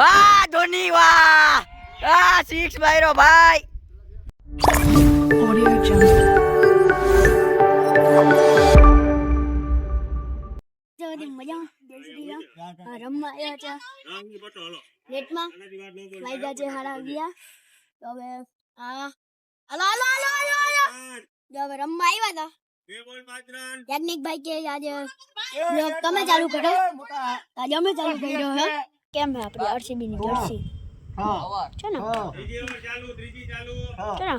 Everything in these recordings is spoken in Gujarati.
વાહ ધોની વાહ સિક્સ માર્યો ભાઈ. Audio Jungle. મજા રમવા આવ્યા છે નેટમાં વાગ્યા છે હારા ગયા તો હવે હાલો હાલો હાલો હાલો હાલો હવે રમવા આવ્યા હતા યાજ્ઞિક ભાઈ કે આજે બ્લોગ તમે ચાલુ કરો આજે અમે ચાલુ કર્યો હે કેમ હે આપણી આરસીબી ની જર્સી છે ને છે ને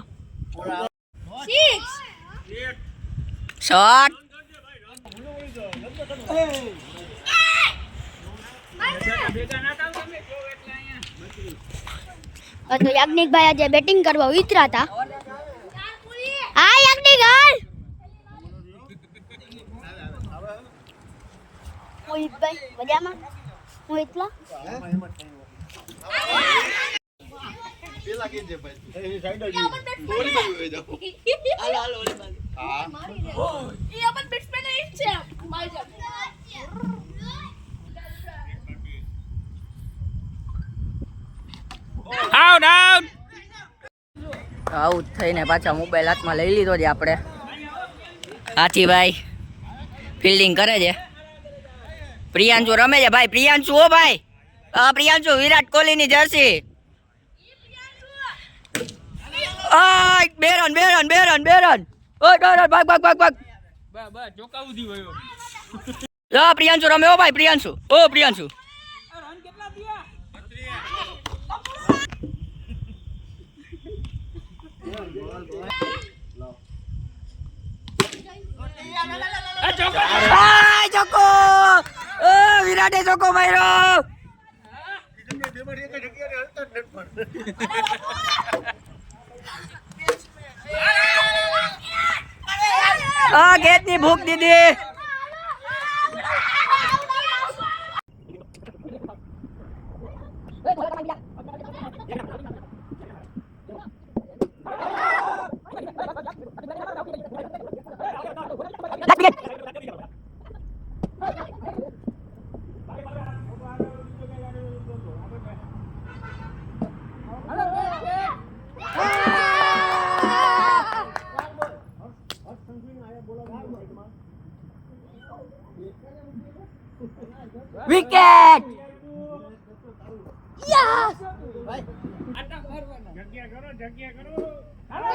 શોટ તો યાજ્ઞિક ભાઈ આજે બેટિંગ કરવા ઉતર્યા હતા. હા યાજ્ઞિક હાલ મોહિતભાઈ મજામાં મોહિતલા આઉટ થઈને પાછા મોબાઈલ હાથમાં લઈ લીધો છે આપણે. હાથીભાઈ ફિલ્ડિંગ કરે છે. પ્રિયાંશુ રમે છે ભાઈ. પ્રિયાંશુ ઓ ભાઈ પ્રિયાંશુ વિરાટ કોહલીની જર્સી. બેરન બેરન બેરન બેરન ઓય બેરન ભાગ ભાગ ભાગ ભાગ બસ ચોકાવું દી હોય. પ્રિયાંશુ રમે ઓ ભાઈ. પ્રિયાંશુ ઓ પ્રિયાંશુ ચોકો વિરાટે ચોકો માર્યો. ગેટ ની ભૂખ દીધી. વિકેટ યસ જગ્યા કરો અરે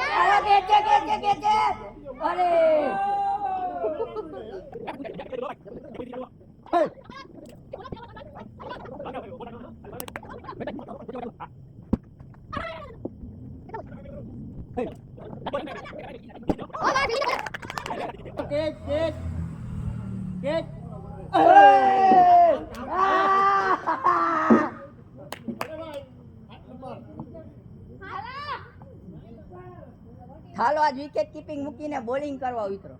હાલો આજ વિકેટ કીપિંગ મૂકીને બોલિંગ કરવા ઉતરો.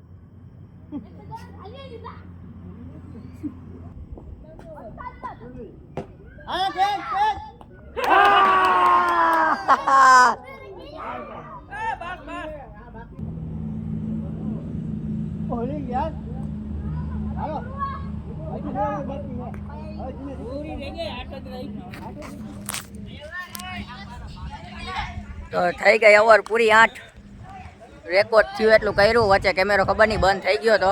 તો થઈ ગઈ ઓવર પૂરી 8. રેકોર્ડ થયું એટલું કર્યું. વચ્ચે કેમેરો ખબર નહીં બંધ થઈ ગયો તો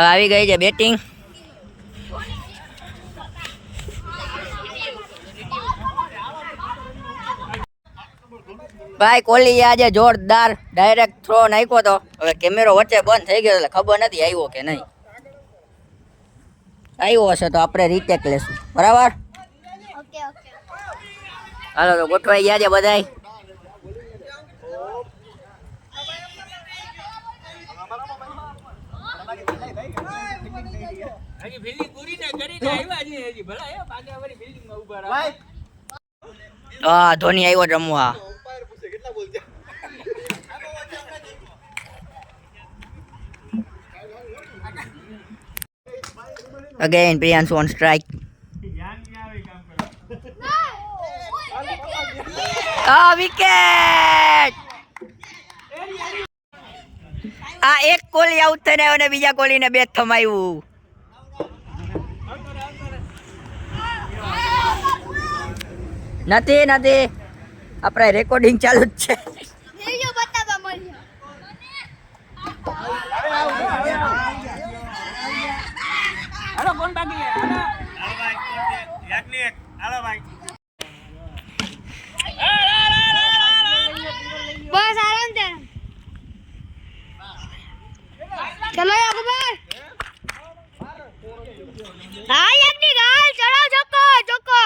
આવી ગઈ છે બેટિંગ. ભાઈ કોહલી આજે જોરદાર ડાયરેક્ટ થ્રો નાખ્યો તો. હવે કેમેરો વચ્ચે બંધ થઈ ગયો એટલે ખબર નથી આવ્યો કે નહીં. આવ્યો હશે તો આપણે રીટેક લેશું. બરાબર હાલો તો ગોઠવાઈ ગયા છે બધાય. ધોની આવ્યો રમવા. Again, Priyanshu on strike. Wicket! એક કોહલી આઉટ થઈને આવ્યો ને બીજા કોહલીને બેટ થમાયું. નથી આપણે રેકોર્ડિંગ ચાલુ જ છે. વિડિયો બતાવવા મળ્યો. હાલો કોણ બાકી છે? હાલો બસ આરામ છે. ચલો અકબર. હા યાકની ગાલ ચલો ચોકો.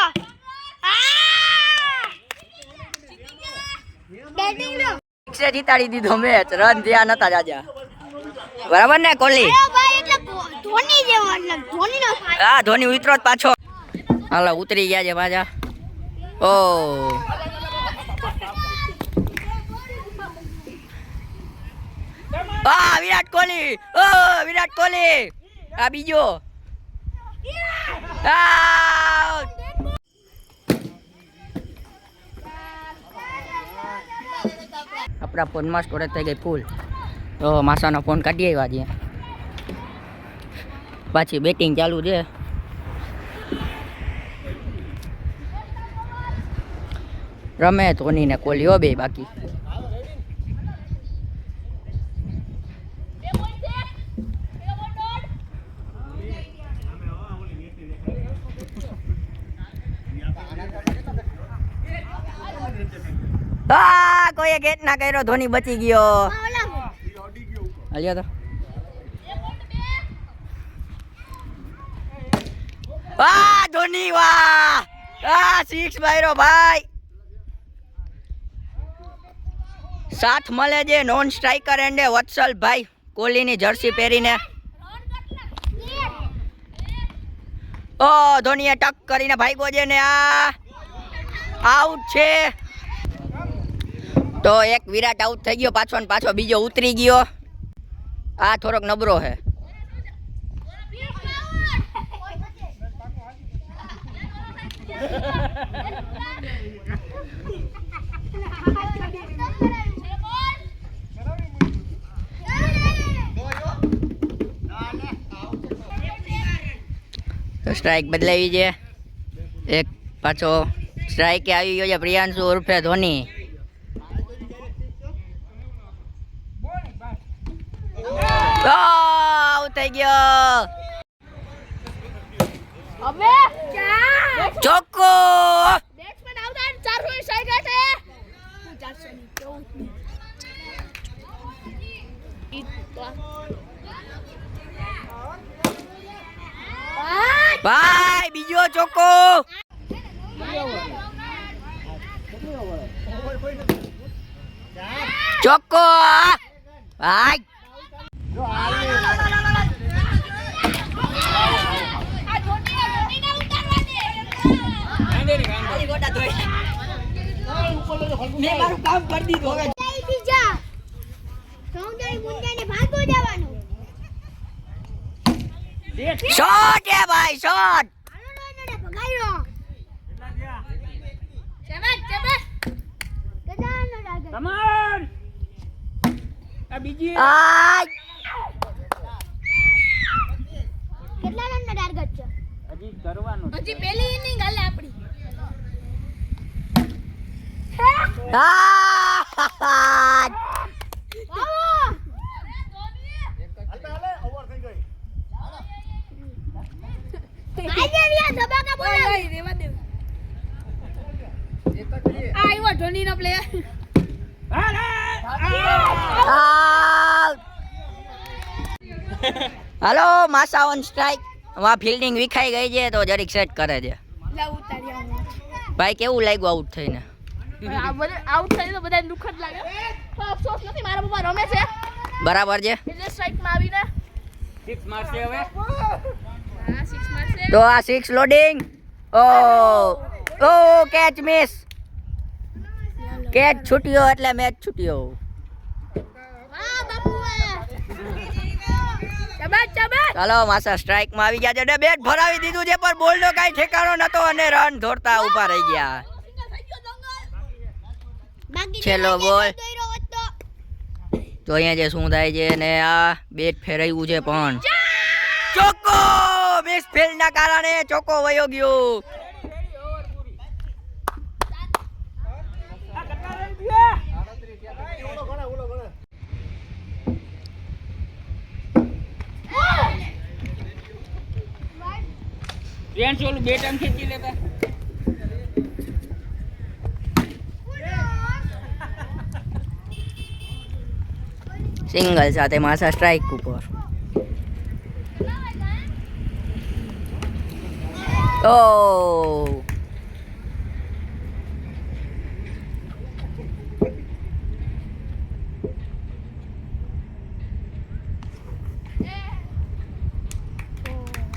બેટિંગ લો. સે જીતાડી દીધો મેચ. રન ધ્યાન નતા જાજા. બરાબર ને કોહલી? અરે ભાઈ એટલે ધોની જેવો એટલે ધોનીનો ફાયદો. હા ધોની ઉતરો જ પાછો. હાલો ઉતરી ગયા છે પાછા. ઓ વિરાટ કોહલી. આ બીજો. આપણા ફોનમાં સ્ટોરેજ થઈ ગઈ ફૂલ. તો માસાનો ફોન કાઢી આવ્યા છે. પાછી બેટિંગ ચાલુ છે. રમે ધોની ને કોહલી બે બાકી. કોઈએ ગેટ ના કર્યો. ધોની બચી ગયો. હાલ્યો તો ધોની વાહ. 6 માર્યો ભાઈ. સાથ મળે છે નોન સ્ટ્રાઈકર એન્ડ વત્સલ ભાઈ કોહલીની જર્સી પહેરીને. ધોનીએ ટક કરીને ભાગ્યો છે ને આ આઉટ છે. તો એક વિરાટ આઉટ થઈ ગયો પાછો ને પાછો બીજો ઉતરી ગયો. આ થોડોક નબળો છે. તો સ્ટ્રાઇક બદલાવી છે. એક પાછો સ્ટ્રાઇકે આવી ગયો છે પ્રિયાંશુ ઉર્ફે ધોની. આઉટ થઈ ગયો. અબે ચોક્કો. બેટ્સમેન આવતા 400 સ્ટ્રાઇક હશે. 400 ની કેવું ભાઈ બીજો ચોક્કો. ચોક્કો ભાઈ. મેં મારું કામ કરી દીધું. હવે બીજા સૌંદર્ય મુંજાને ભાગો જવાનું. શોટ હે ભાઈ શોટ. ભગાયો. ચબક. ગજાનો ડાગર. કમાન આ બીજી કેટલા રનનો ટાર્ગેટ છે? હજી કરવાનું હજી પહેલી ઇનિંગ હાલે આપણી. ધોની નો પ્લેયર હાલો માસા ઓન સ્ટ્રાઇક. વા ફિલ્ડિંગ વિખાઈ ગઈ છે તો જરીક સેટ કરે છે. ભાઈ કેવું લાગ્યું આઉટ થઈને? આઉટ થઈ તો બધા દુઃખ જ લાગે. અફસોસ નથી મારા પપ્પા રમે છે બરાબર છે. એટલે સ્ટ્રાઇક માં આવીને 6 મારશે હવે. હા 6 મારશે. તો આ 6 લોડિંગ. ઓ કેચ મિસ. કેચ છૂટ્યો એટલે મેચ છૂટ્યો. વાહ બાપુ ચબક. ચાલો માસા સ્ટ્રાઇક માં આવી ગયા છે. બેટ ભરાવી દીધું છે પણ બોલ નો કઈ ઠેકાણો નતો અને રન દોડતા ઊભા રહી ગયા. છેલ્લો બોલ. તો અહીંયા જે શું થાય છે ને આ બેટ ફેરાયું છે પણ ચોકો મિસ ફિલ્ડ ના કારણે ચોકો વયો ગયો. પ્રિયાંશુ ઓલું બે ટર્ન ખેંચી લેતા. સિંગલ સાથે માસા સ્ટ્રાઇક ઉપર. ઓ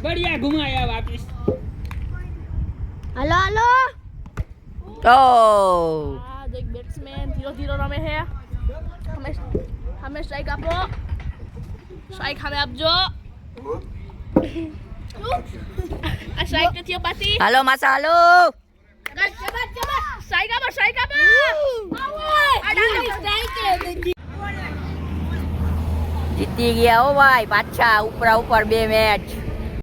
बढ़िया घुमाया वापिस. હાલો હાલો ઓ आज एक बैट्समैन 0-0 रमे है. हमें स्ट्राइक आपो. स्ट्राइक हमें आपजो. आ स्ट्राइक નથી અપાતી. હાલો માસા હાલો. સ્ટ્રાઇક આપો સ્ટ્રાઇક આપો. જીતી ગયા હો ભાઈ પાછા ઉપરા ઉપર 2 મેચ.